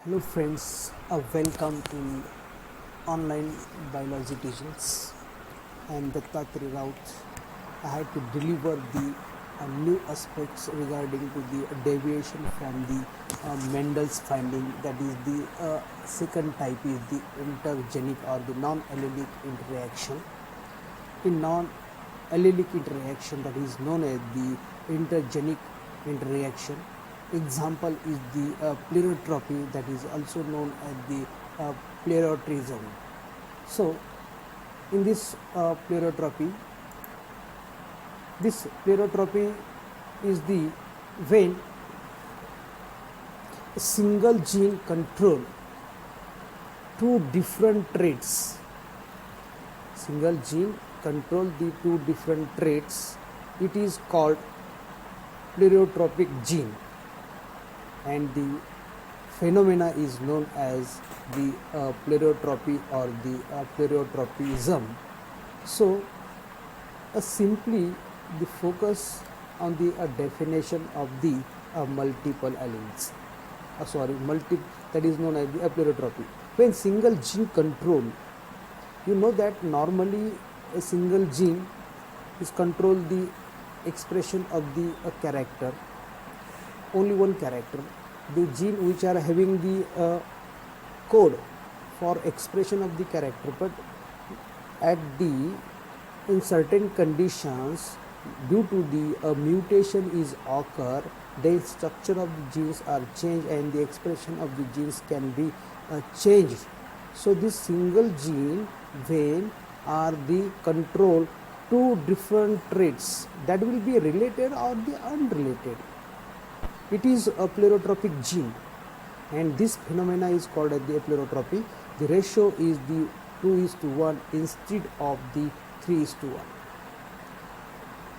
Hello friends, welcome in online biology teachings. I am Dattatri Raut. I had to deliver the new aspects regarding to the deviation from the Mendel's finding. That is the second type is the intergenic or the non-allelic interaction. In non-allelic interaction, that is known as the intergenic interaction. Example is the plerotropy, that is also known as the pleurotrism. So, in this plerotropy is the when a single gene control two different traits. Single gene control the two different traits. It is called plerotropic gene, and the phenomena is known as the plerotropy or the plerotropism. So, simply the focus on the definition of the multiple alleles. That is known as the plerotropy. When single gene control, you know that normally a single gene is control the expression of the character, only one character. The gene which are having the code for expression of the character, but in certain conditions, due to the mutation is occur, the structure of the genes are changed and the expression of the genes can be changed. So this single gene when are the control two different traits, that will be related or the unrelated. It is a plerotropic gene, and this phenomena is called as the plerotropy. The ratio is the 2:1 instead of the 3:1.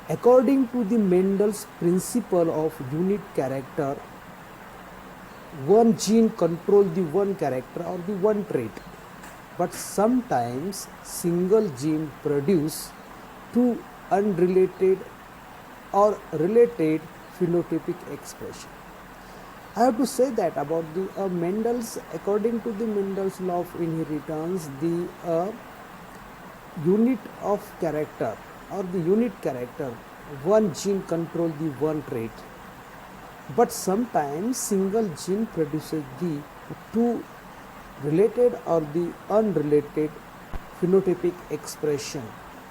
According to the Mendel's principle of unit character, one gene control the one character or the one trait, but sometimes single gene produce two unrelated or related phenotypic expression. I have to say that about the Mendel's, according to the Mendel's law of inheritance, the unit of character or the unit character, one gene control the one trait, but sometimes single gene produces the two related or the unrelated phenotypic expression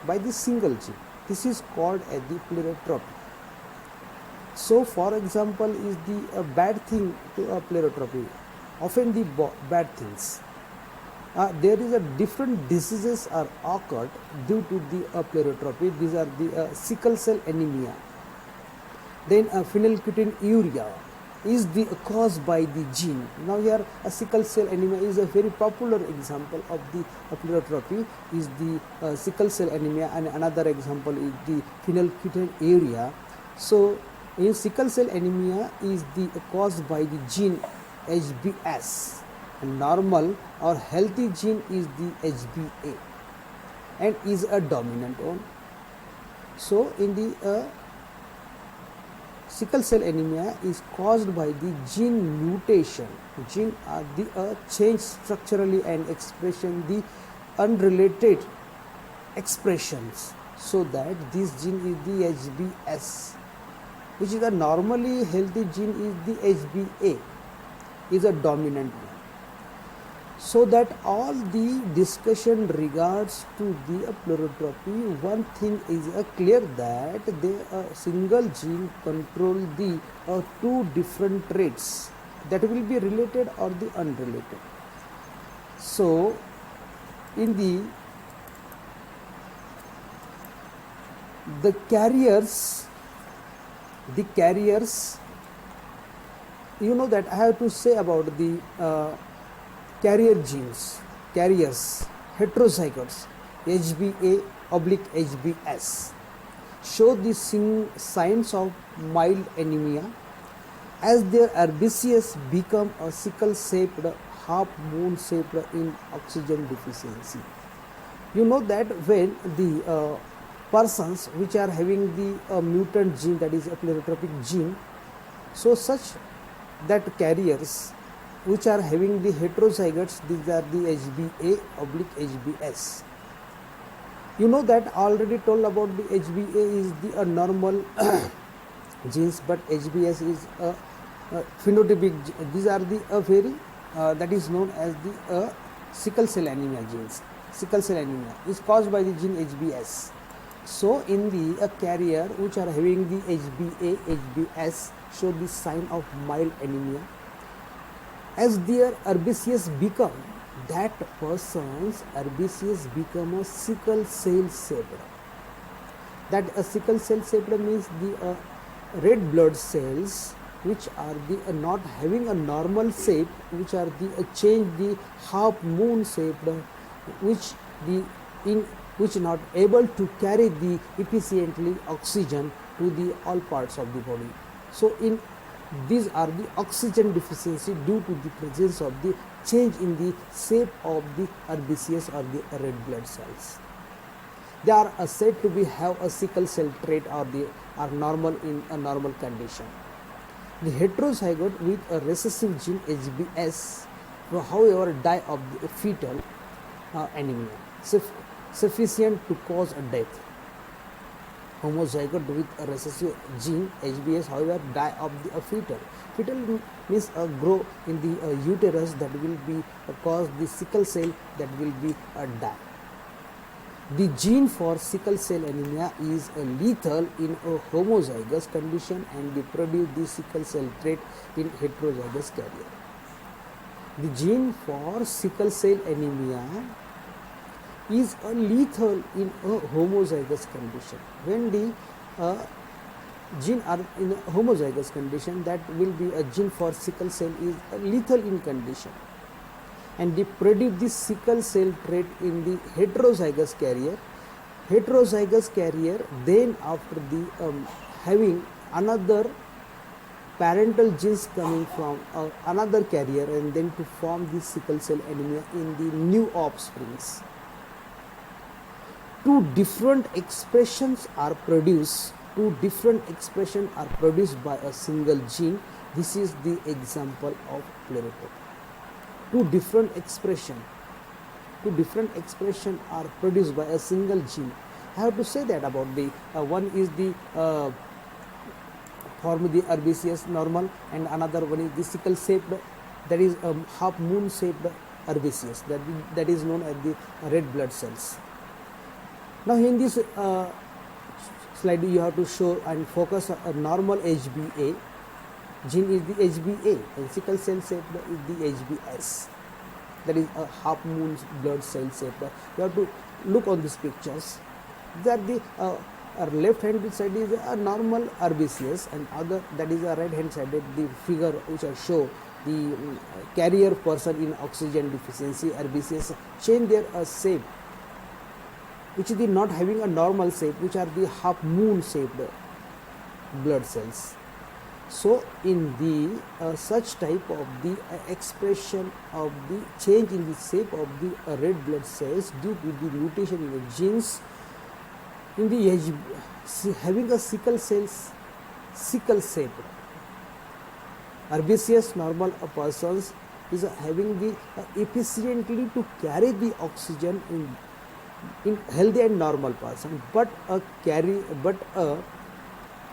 by the single gene. This is called as the plerotropy. So, for example, is the bad thing to a plerotropy. Often the bad things. There is a different diseases are occurred due to the plerotropy. These are the sickle cell anemia. Then phenylketonuria is the caused by the gene. Now here a sickle cell anemia is a very popular example of the plerotropy is the sickle cell anemia, and another example is the phenylketonuria. So in sickle cell anemia is the caused by the gene HBS, and normal or healthy gene is the HBA and is a dominant one. So in the sickle cell anemia is caused by the gene mutation. Gene are the change structurally and expression the unrelated expressions, so that this gene is the HBS, which is a normally healthy gene is the HBA, is a dominant one. So that all the discussion regards to the plerotropy, one thing is clear that the single gene control the two different traits that will be related or the unrelated. So in the carriers, you know that I have to say about the carriers, heterozygotes, HBA/HBS, show the signs of mild anemia as their herbaceous become a sickle-shaped, half-moon-shaped in oxygen deficiency. You know that when the persons which are having the mutant gene, that is a plerotropic gene, so such that carriers which are having the heterozygotes, these are the HbA oblique HbS. You know that already told about the HbA is the normal genes, but HbS is a phenotypic. These are the very that is known as the sickle cell anemia genes. Sickle cell anemia is caused by the gene HbS. So in the carrier which are having the HbA, HbS show the sign of mild anemia. As their RBCS become, that person's RBCS become a sickle cell shaped. That a sickle cell shaped means the red blood cells which are the not having a normal shape, which are the change the half moon shaped, which the in which not able to carry the efficiently oxygen to the all parts of the body. So in these are the oxygen deficiency due to the presence of the change in the shape of the RBCS or the red blood cells. They are said to be have a sickle cell trait or they are normal in a normal condition. The heterozygote with a recessive gene HbS will however die of the fetal anemia, sufficient to cause a death. Homozygote with a recessive gene HbS however die of the fetal. Fetal means grow in the uterus, that will be cause the sickle cell, that will be die. The gene for sickle cell anemia is lethal in a homozygous condition and they produce the sickle cell trait in heterozygous carrier. The gene for sickle cell anemia is lethal in a homozygous condition. When the gene are in a homozygous condition, that will be a gene for sickle cell is lethal in condition, and they produce the sickle cell trait in the heterozygous carrier. Heterozygous carrier then after the having another parental genes coming from another carrier and then to form the sickle cell anemia in the new offsprings. Two different expressions are produced by a single gene. This is the example of pleurotomy. Two different expression are produced by a single gene. I have to say that about the one is the form the RBCS normal, and another one is the sickle shaped, that is half moon shaped RBCS, that is known as the red blood cells. Now in this slide you have to show and focus a normal HbA gene is the HbA and sickle cell shaped is the HbS, that is a half moon blood cell shaped. You have to look on these pictures that the left hand side is a normal RBCS and other, that is a right hand side, the figure which I show the carrier person in oxygen deficiency RBCS change their shape, which is the not having a normal shape, which are the half moon shaped blood cells. So in the such type of the expression of the change in the shape of the red blood cells due to the mutation in the genes in the having a sickle shaped RBCS normal persons is having the efficiently to carry the oxygen in healthy and normal person, but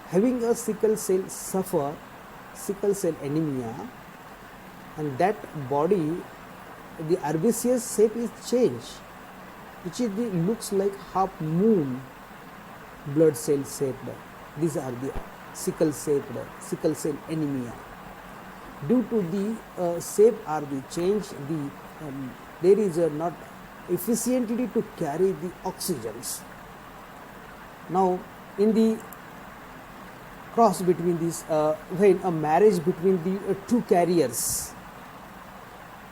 having a sickle cell anemia, and that body the RBCS shape is changed, which is the looks like half moon blood cell shaped. These are the sickle cell anemia. Due to the shape or the change, there is not efficiently to carry the oxygens. Now in the cross between these when a marriage between the two carriers,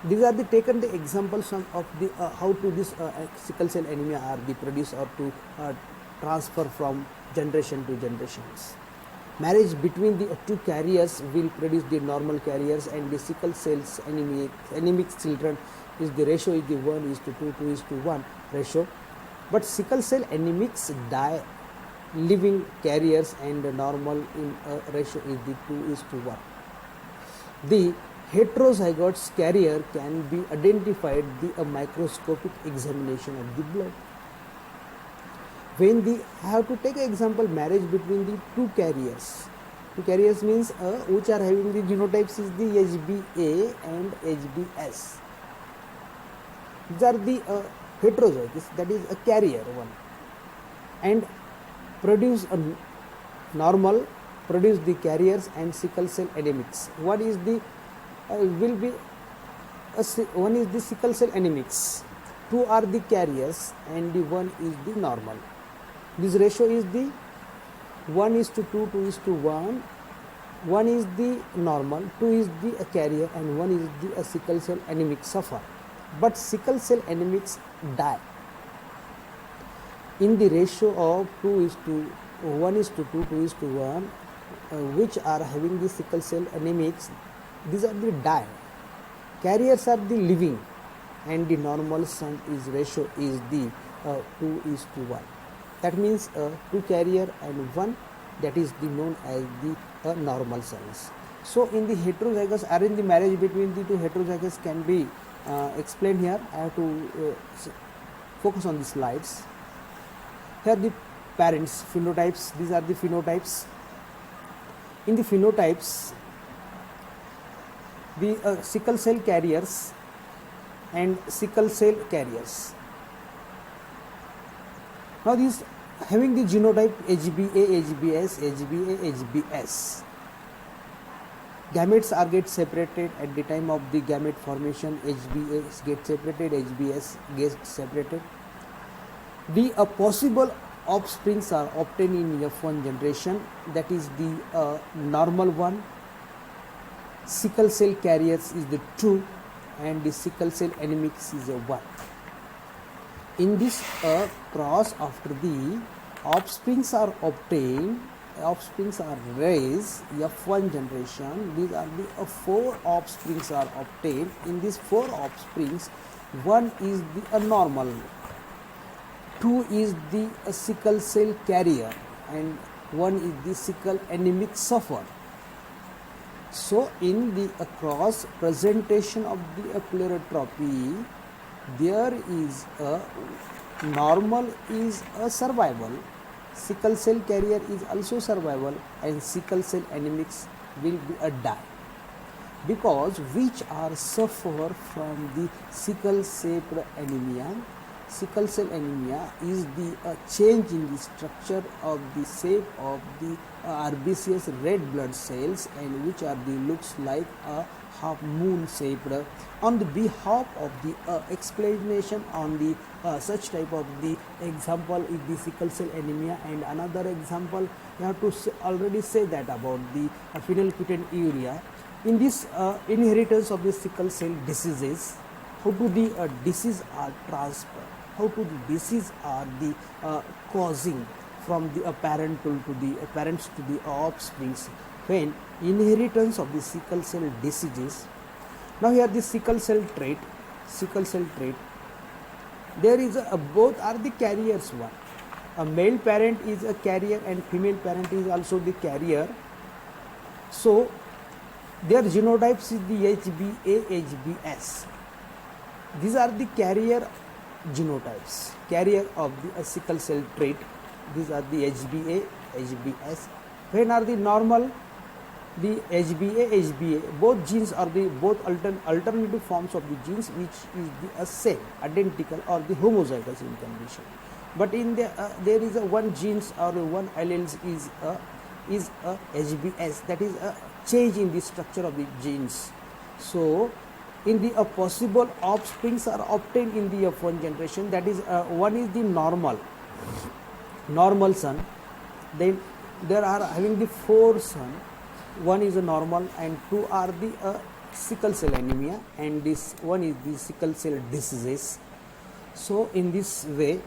these are the taken the examples of the how to this sickle cell anemia are the produced or to transfer from generation to generations. Marriage between the two carriers will produce the normal carriers, and the sickle cells anemic children is the ratio is the 1:2, 2:1 ratio. But sickle cell anemics die living carriers, and the normal in ratio is the 2:1. The heterozygotes carrier can be identified the a microscopic examination of the blood. When the I have to take an example marriage between the two carriers. Two carriers means which are having the genotypes is the HBA and HBS. These are the heterozygotes, that is a carrier one, and produce a normal, produce the carriers and sickle cell anemics. What is the will be one is the sickle cell anemics, two are the carriers and the one is the normal. This ratio is the 1:2, 2:1. 1 is the normal, 2 is the carrier, and 1 is the sickle cell anemic suffer. But sickle cell anemics die in the ratio of 1:2, 2:1, which are having the sickle cell anemics. These are the die. Carriers are the living, and the normal son is ratio is the 2:1. That means 2 carrier and 1, that is the known as the normal sons. So in the heterozygous arrange, the marriage between the two heterozygous can be explained here. I have to focus on the slides. Here the parents phenotypes, these are the phenotypes. In the phenotypes, the sickle cell carriers and sickle cell carriers. Now these having the genotype HBA, HBS, HBA, HBS. Gametes are get separated at the time of the gamete formation. HBA get separated, HBS gets separated. The possible offsprings are obtained in F1 generation, that is the normal one. Sickle cell carriers is the 2 and the sickle cell anemics is a 1. In this cross, after the offsprings are obtained, offsprings are raised, F1 generation, these are the 4 offsprings are obtained. In these 4 offsprings, 1 is the normal, 2 is the sickle cell carrier, and 1 is the sickle anemic suffer. So in the cross presentation of the pleurotropy, there is a normal is a survival, sickle cell carrier is also survival, and sickle cell anemics will be a die, because which are suffer from the sickle cell anemia. Sickle cell anemia is the change in the structure of the shape of the herbaceous red blood cells, and which are the looks like a half moon shaped. On the behalf of the explanation on the such type of the example is the sickle cell anemia, and another example you have to already say that about the phenylketonuria. In this inheritance of the sickle cell diseases, how to the disease are transferred, how to the disease are the causing from the parent to the parents to the offsprings, when inheritance of the sickle cell diseases. Now here the sickle cell trait, there is both are the carriers one. A male parent is a carrier and female parent is also the carrier. So their genotypes is the HBA, HBS. These are the carrier genotypes, carrier of the sickle cell trait. These are the HBA, HBS. When are the normal? The HBA, HBA, both genes are the both alternative forms of the genes, which is the same, identical or the homozygous in condition. But in the there is a one genes or one alleles is a HBS, that is a change in the structure of the genes. So in the possible offsprings are obtained in the F1 generation, that is one is the normal son, then there are having the 4 son, 1 is a normal and 2 are the sickle cell anemia, and this one is the sickle cell diseases. So in this way